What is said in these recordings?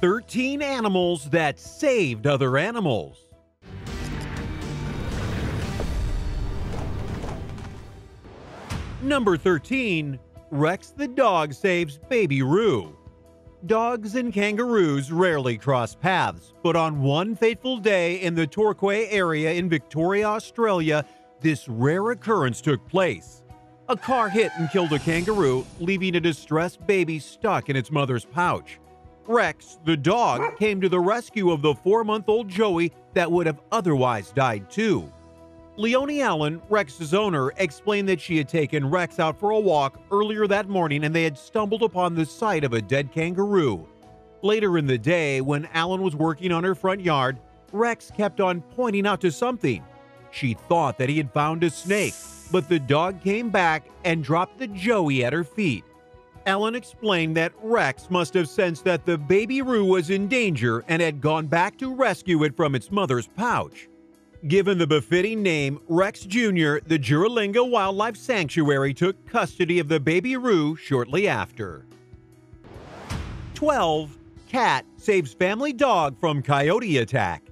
13 animals that saved other animals. Number 13. Rex the dog saves baby Roo. Dogs and kangaroos rarely cross paths, but on one fateful day in the Torquay area in Victoria, Australia, this rare occurrence took place. A car hit and killed a kangaroo, leaving a distressed baby stuck in its mother's pouch. Rex, the dog, came to the rescue of the 4-month-old Joey that would have otherwise died too. Leonie Allen, Rex's owner, explained that she had taken Rex out for a walk earlier that morning and they had stumbled upon the sight of a dead kangaroo. Later in the day, when Allen was working on her front yard, Rex kept on pointing out to something. She thought that he had found a snake, but the dog came back and dropped the Joey at her feet. Allen explained that Rex must have sensed that the baby Roo was in danger and had gone back to rescue it from its mother's pouch. Given the befitting name Rex Jr., the Juralinga Wildlife Sanctuary took custody of the baby Roo shortly after. 12. Cat saves family dog from coyote attack.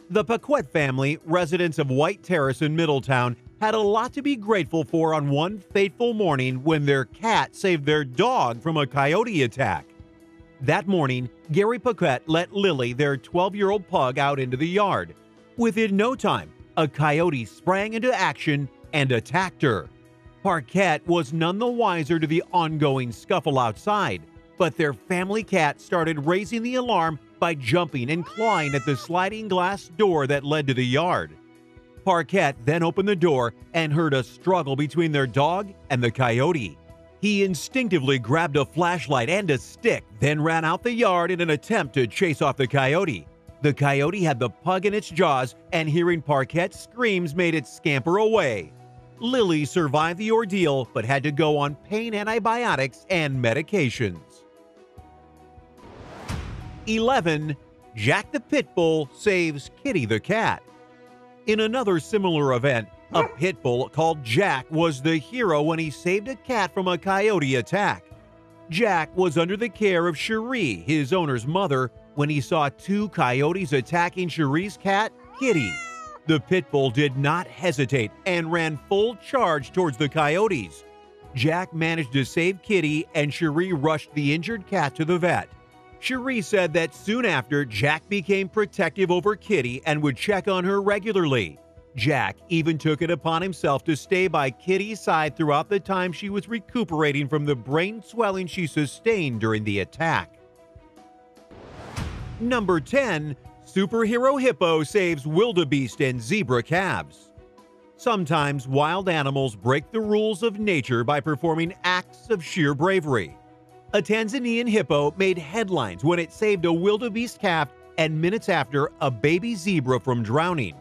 The Paquette family, residents of White Terrace in Middletown, had a lot to be grateful for on one fateful morning when their cat saved their dog from a coyote attack. That morning, Gary Paquette let Lily, their 12-year-old pug, out into the yard. Within no time, a coyote sprang into action and attacked her. Paquette was none the wiser to the ongoing scuffle outside, but their family cat started raising the alarm by jumping and clawing at the sliding glass door that led to the yard. Paquette then opened the door and heard a struggle between their dog and the coyote. He instinctively grabbed a flashlight and a stick, then ran out the yard in an attempt to chase off the coyote. The coyote had the pug in its jaws, and hearing Paquette's screams made it scamper away. Lily survived the ordeal, but had to go on pain antibiotics and medications. 11. Jack the Pitbull saves Kitty the cat. In another similar event, a pit bull called Jack was the hero when he saved a cat from a coyote attack. Jack was under the care of Cherie, his owner's mother, when he saw 2 coyotes attacking Cherie's cat, Kitty. The pit bull did not hesitate and ran full charge towards the coyotes. Jack managed to save Kitty, and Cherie rushed the injured cat to the vet. Cherie said that soon after, Jack became protective over Kitty and would check on her regularly. Jack even took it upon himself to stay by Kitty's side throughout the time she was recuperating from the brain swelling she sustained during the attack. Number 10. Superhero hippo saves wildebeest and zebra calves. Sometimes wild animals break the rules of nature by performing acts of sheer bravery. A Tanzanian hippo made headlines when it saved a wildebeest calf and minutes after, a baby zebra from drowning.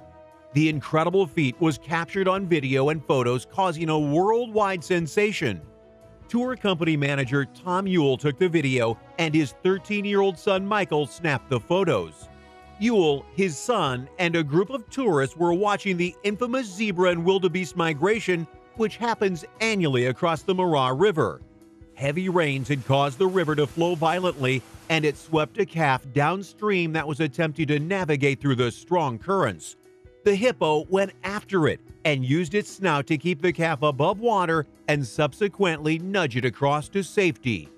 The incredible feat was captured on video and photos, causing a worldwide sensation. Tour company manager Tom Ewell took the video, and his 13-year-old son Michael snapped the photos. Ewell, his son, and a group of tourists were watching the infamous zebra and wildebeest migration, which happens annually across the Mara River. Heavy rains had caused the river to flow violently, and it swept a calf downstream that was attempting to navigate through the strong currents. The hippo went after it and used its snout to keep the calf above water and subsequently nudge it across to safety.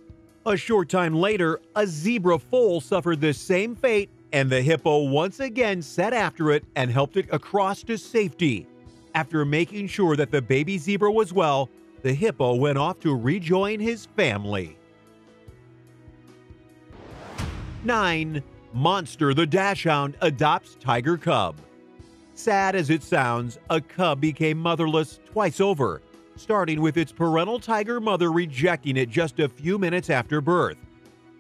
A short time later, a zebra foal suffered the same fate, and the hippo once again set after it and helped it across to safety. After making sure that the baby zebra was well, the hippo went off to rejoin his family. 9. Monster the dachshund adopts tiger cub. Sad as it sounds, a cub became motherless twice over, starting with its parental tiger mother rejecting it just a few minutes after birth.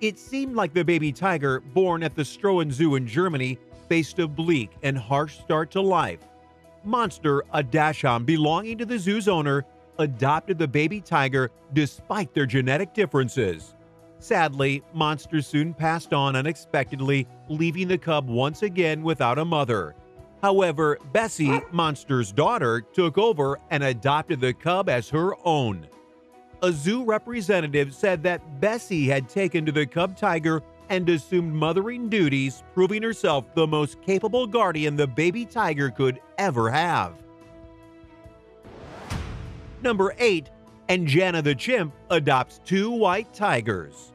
It seemed like the baby tiger, born at the Strohen Zoo in Germany, faced a bleak and harsh start to life. Monster, a dachshund belonging to the zoo's owner, adopted the baby tiger despite their genetic differences. Sadly, Monster soon passed on unexpectedly, leaving the cub once again without a mother. However, Bessie, Monster's daughter, took over and adopted the cub as her own. A zoo representative said that Bessie had taken to the cub tiger and assumed mothering duties, proving herself the most capable guardian the baby tiger could ever have. Number 8. Anjana the chimp adopts 2 white tigers.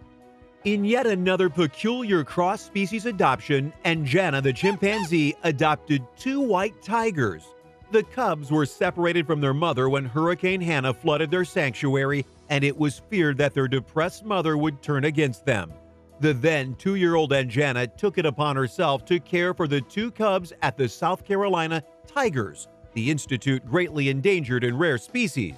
In yet another peculiar cross-species adoption, Anjana the chimpanzee adopted 2 white tigers. The cubs were separated from their mother when Hurricane Hannah flooded their sanctuary, and it was feared that their depressed mother would turn against them. The then 2-year-old Anjana took it upon herself to care for the 2 cubs at the South Carolina Tigers, the institute greatly endangered and rare species.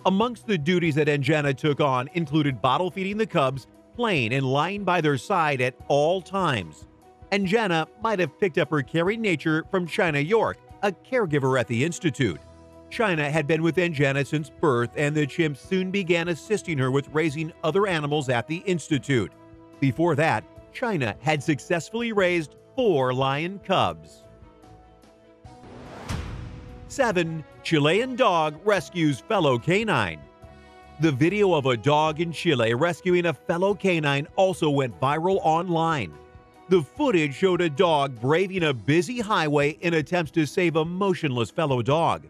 Amongst the duties that Anjana took on included bottle feeding the cubs, playing and lying by their side at all times. Anjana might have picked up her caring nature from China York, a caregiver at the institute. China had been with Anjana since birth, and the chimp soon began assisting her with raising other animals at the institute. Before that, China had successfully raised 4 lion cubs. 7. Chilean dog rescues fellow canine. The video of a dog in Chile rescuing a fellow canine also went viral online. The footage showed a dog braving a busy highway in attempts to save a motionless fellow dog.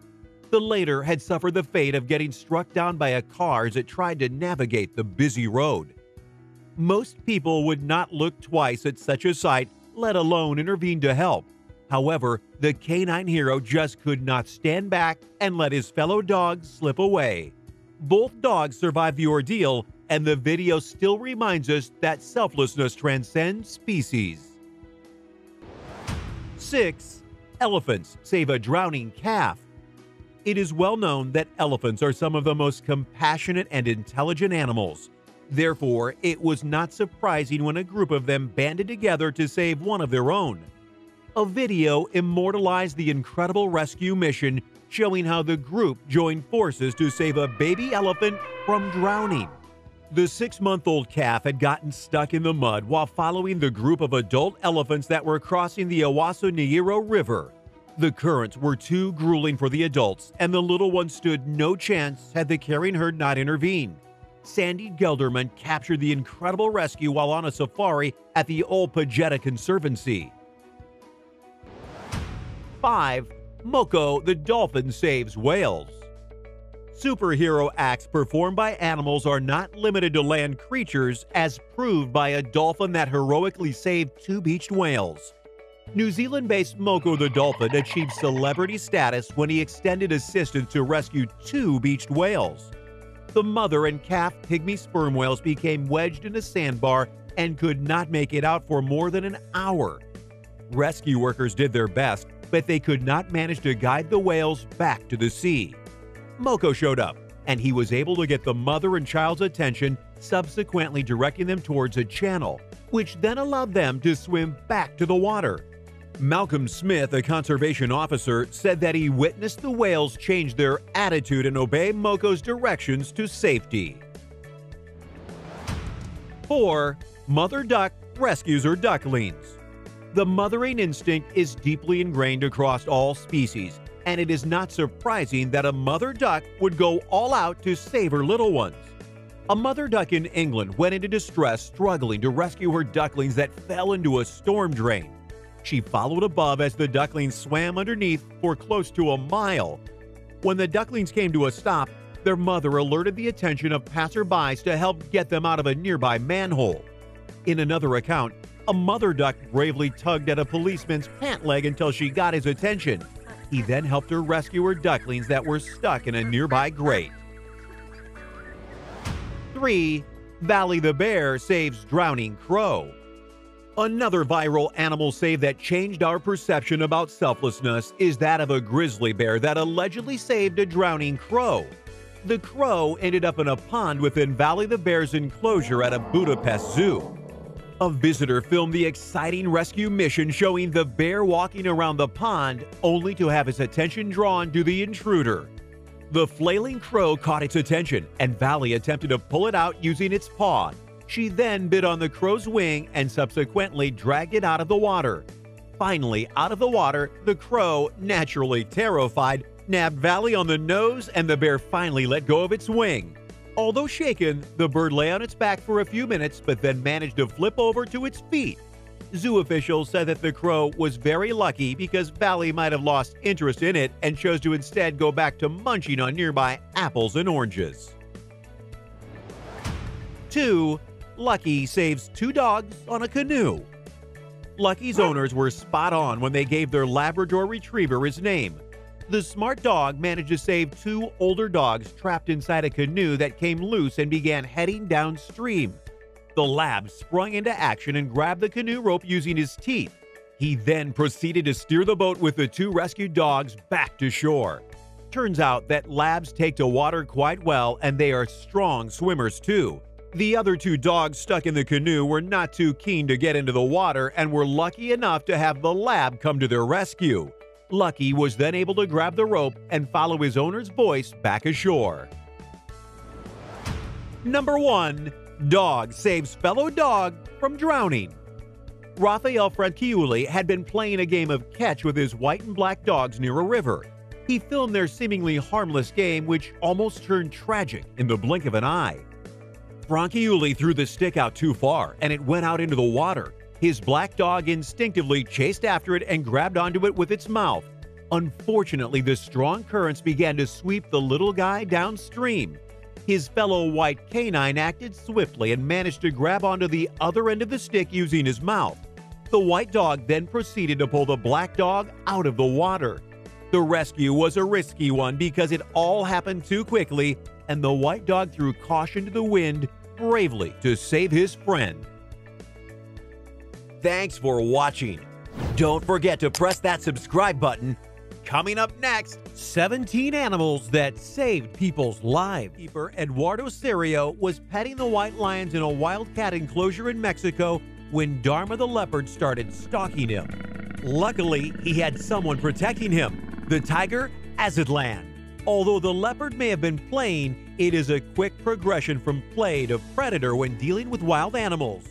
The latter had suffered the fate of getting struck down by a car as it tried to navigate the busy road. Most people would not look twice at such a sight, let alone intervene to help. However, the canine hero just could not stand back and let his fellow dogs slip away. Both dogs survived the ordeal, and the video still reminds us that selflessness transcends species. 6. Elephants save a drowning calf. It is well known that elephants are some of the most compassionate and intelligent animals. Therefore, it was not surprising when a group of them banded together to save one of their own. A video immortalized the incredible rescue mission, showing how the group joined forces to save a baby elephant from drowning. The 6-month-old calf had gotten stuck in the mud while following the group of adult elephants that were crossing the Ewaso Nyiro River. The currents were too grueling for the adults, and the little one stood no chance had the carrying herd not intervened. Sandy Gelderman captured the incredible rescue while on a safari at the Ol Pejeta Conservancy. 5. MOKO the dolphin saves whales. Superhero acts performed by animals are not limited to land creatures, as proved by a dolphin that heroically saved 2 beached whales. New Zealand-based MOKO the dolphin achieved celebrity status when he extended assistance to rescue 2 beached whales. The mother and calf pygmy sperm whales became wedged in a sandbar and could not make it out for more than an hour. Rescue workers did their best, but they could not manage to guide the whales back to the sea. MOKO showed up, and he was able to get the mother and child's attention, subsequently directing them towards a channel, which then allowed them to swim back to the water. Malcolm Smith, a conservation officer, said that he witnessed the whales change their attitude and obey MOKO's directions to safety. 4. Mother duck rescues her ducklings. The mothering instinct is deeply ingrained across all species, and it is not surprising that a mother duck would go all out to save her little ones. A mother duck in England went into distress struggling to rescue her ducklings that fell into a storm drain. She followed above as the ducklings swam underneath for close to a mile. When the ducklings came to a stop, their mother alerted the attention of passerbys to help get them out of a nearby manhole. In another account, a mother duck bravely tugged at a policeman's pant leg until she got his attention. He then helped her rescue her ducklings that were stuck in a nearby grate. 3. VALI the bear saves drowning crow. Another viral animal save that changed our perception about selflessness is that of a grizzly bear that allegedly saved a drowning crow. The crow ended up in a pond within VALI the bear's enclosure at a Budapest zoo. A visitor filmed the exciting rescue mission, showing the bear walking around the pond, only to have his attention drawn to the intruder. The flailing crow caught its attention, and VALI attempted to pull it out using its paw. She then bit on the crow's wing and subsequently dragged it out of the water. Finally, out of the water, the crow, naturally terrified, nabbed VALI on the nose, and the bear finally let go of its wing. Although shaken, the bird lay on its back for a few minutes but then managed to flip over to its feet. Zoo officials said that the crow was very lucky because VALI might have lost interest in it and chose to instead go back to munching on nearby apples and oranges. 2. Lucky saves 2 dogs on a canoe. Lucky's owners were spot on when they gave their Labrador Retriever his name. The smart dog managed to save 2 older dogs trapped inside a canoe that came loose and began heading downstream. The lab sprung into action and grabbed the canoe rope using his teeth. He then proceeded to steer the boat with the 2 rescued dogs back to shore. Turns out that labs take to water quite well, and they are strong swimmers too. The other 2 dogs stuck in the canoe were not too keen to get into the water and were lucky enough to have the lab come to their rescue. Lucky was then able to grab the rope and follow his owner's voice back ashore. Number 1. Dog saves fellow dog from drowning. Raphael Franchiuli had been playing a game of catch with his white and black dogs near a river. He filmed their seemingly harmless game, which almost turned tragic in the blink of an eye. Franchiuli threw the stick out too far and it went out into the water. His black dog instinctively chased after it and grabbed onto it with its mouth. Unfortunately, the strong currents began to sweep the little guy downstream. His fellow white canine acted swiftly and managed to grab onto the other end of the stick using his mouth. The white dog then proceeded to pull the black dog out of the water. The rescue was a risky one because it all happened too quickly, and the white dog threw caution to the wind bravely to save his friend. Thanks for watching. Don't forget to press that subscribe button. Coming up next, 17 animals that saved people's lives. Keeper Eduardo Serio was petting the white lions in a wildcat enclosure in Mexico when Dharma the leopard started stalking him. Luckily, he had someone protecting him, the tiger Aztlan. Although the leopard may have been playing, it is a quick progression from play to predator when dealing with wild animals.